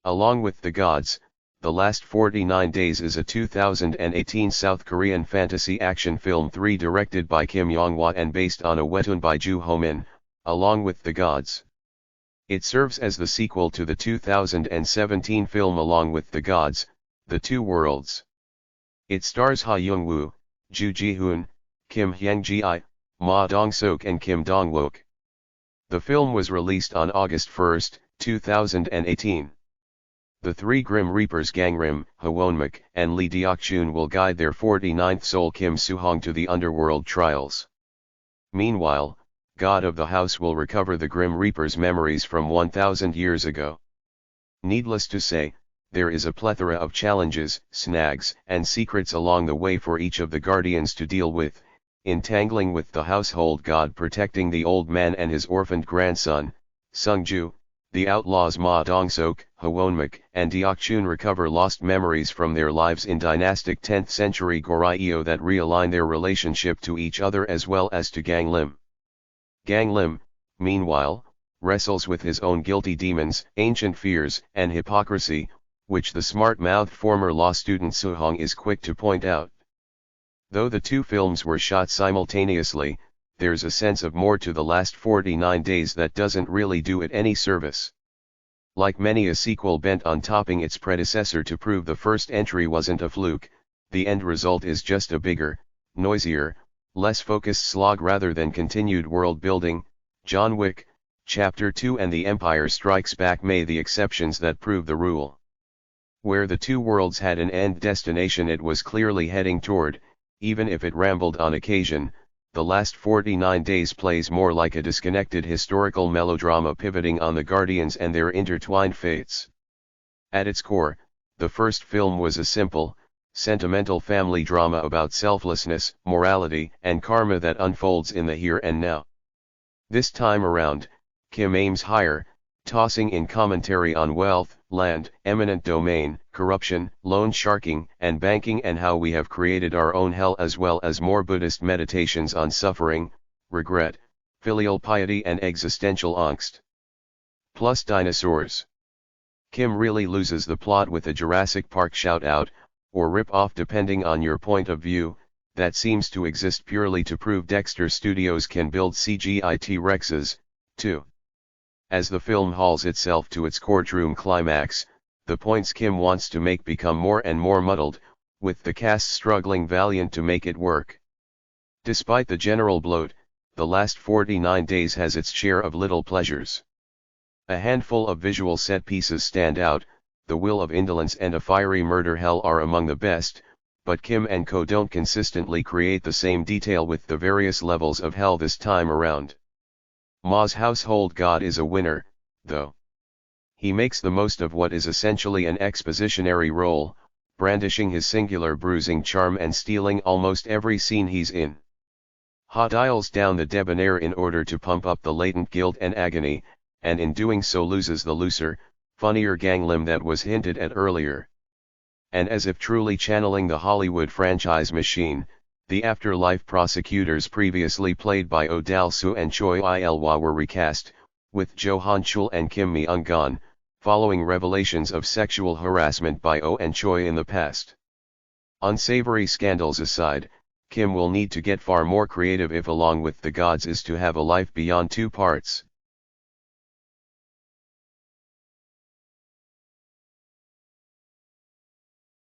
Along with the Gods, The Last 49 Days is a 2018 South Korean fantasy action film 3 directed by Kim Yong-hwa and based on a webtoon by Joo Ho-min, Along with the Gods. It serves as the sequel to the 2017 film Along with the Gods, The Two Worlds. It stars Ha Young-woo, Joo Ji-hoon, Kim Hyang-ji, Ma Dong-seok and Kim Dong-wook. The film was released on August 1, 2018. The three Grim Reapers Gangrim, Hwonmik and Lee Deok-chun will guide their 49th soul Kim Soo-hong to the underworld trials. Meanwhile, God of the House will recover the Grim Reapers' memories from 1,000 years ago. Needless to say, there is a plethora of challenges, snags, and secrets along the way for each of the Guardians to deal with, entangling with the household god protecting the old man and his orphaned grandson, Sung-ju. The outlaws Ma Dong-seok, Hwonmik and Deok-chun recover lost memories from their lives in dynastic 10th century Goryeo that realign their relationship to each other as well as to Gang Lim. Gang Lim, meanwhile, wrestles with his own guilty demons, ancient fears and hypocrisy, which the smart-mouthed former law student Soo-hong is quick to point out. Though the two films were shot simultaneously, there's a sense of more to The Last 49 Days that doesn't really do it any service. Like many a sequel bent on topping its predecessor to prove the first entry wasn't a fluke, the end result is just a bigger, noisier, less focused slog rather than continued world building. John Wick, Chapter 2 and The Empire Strikes Back may the exceptions that prove the rule. Where the two worlds had an end destination it was clearly heading toward, even if it rambled on occasion. The Last 49 Days plays more like a disconnected historical melodrama pivoting on the Guardians and their intertwined fates. At its core, the first film was a simple, sentimental family drama about selflessness, morality, and karma that unfolds in the here and now. This time around, Kim aims higher, tossing in commentary on wealth, land, eminent domain, corruption, loan sharking, and banking and how we have created our own hell as well as more Buddhist meditations on suffering, regret, filial piety and existential angst. Plus dinosaurs. Kim really loses the plot with a Jurassic Park shout-out, or rip-off depending on your point of view, that seems to exist purely to prove Dexter Studios can build CGI T-Rexes, too. As the film hauls itself to its courtroom climax, the points Kim wants to make become more and more muddled, with the cast struggling valiant to make it work. Despite the general bloat, The Last 49 Days has its share of little pleasures. A handful of visual set pieces stand out, The Will of Indolence and A Fiery Murder Hell are among the best, but Kim and co don't consistently create the same detail with the various levels of hell this time around. Ma's household god is a winner, though. He makes the most of what is essentially an expositionary role, brandishing his singular bruising charm and stealing almost every scene he's in. Ha dials down the debonair in order to pump up the latent guilt and agony, and in doing so loses the looser, funnier Gang Lim that was hinted at earlier. And as if truly channeling the Hollywood franchise machine, the Afterlife prosecutors previously played by Oh Dal-soo and Choi Il-hwa were recast, with Jo Han-chul and Kim Mi-eun following revelations of sexual harassment by Oh and Choi in the past. Unsavory scandals aside, Kim will need to get far more creative if Along with the Gods is to have a life beyond two parts.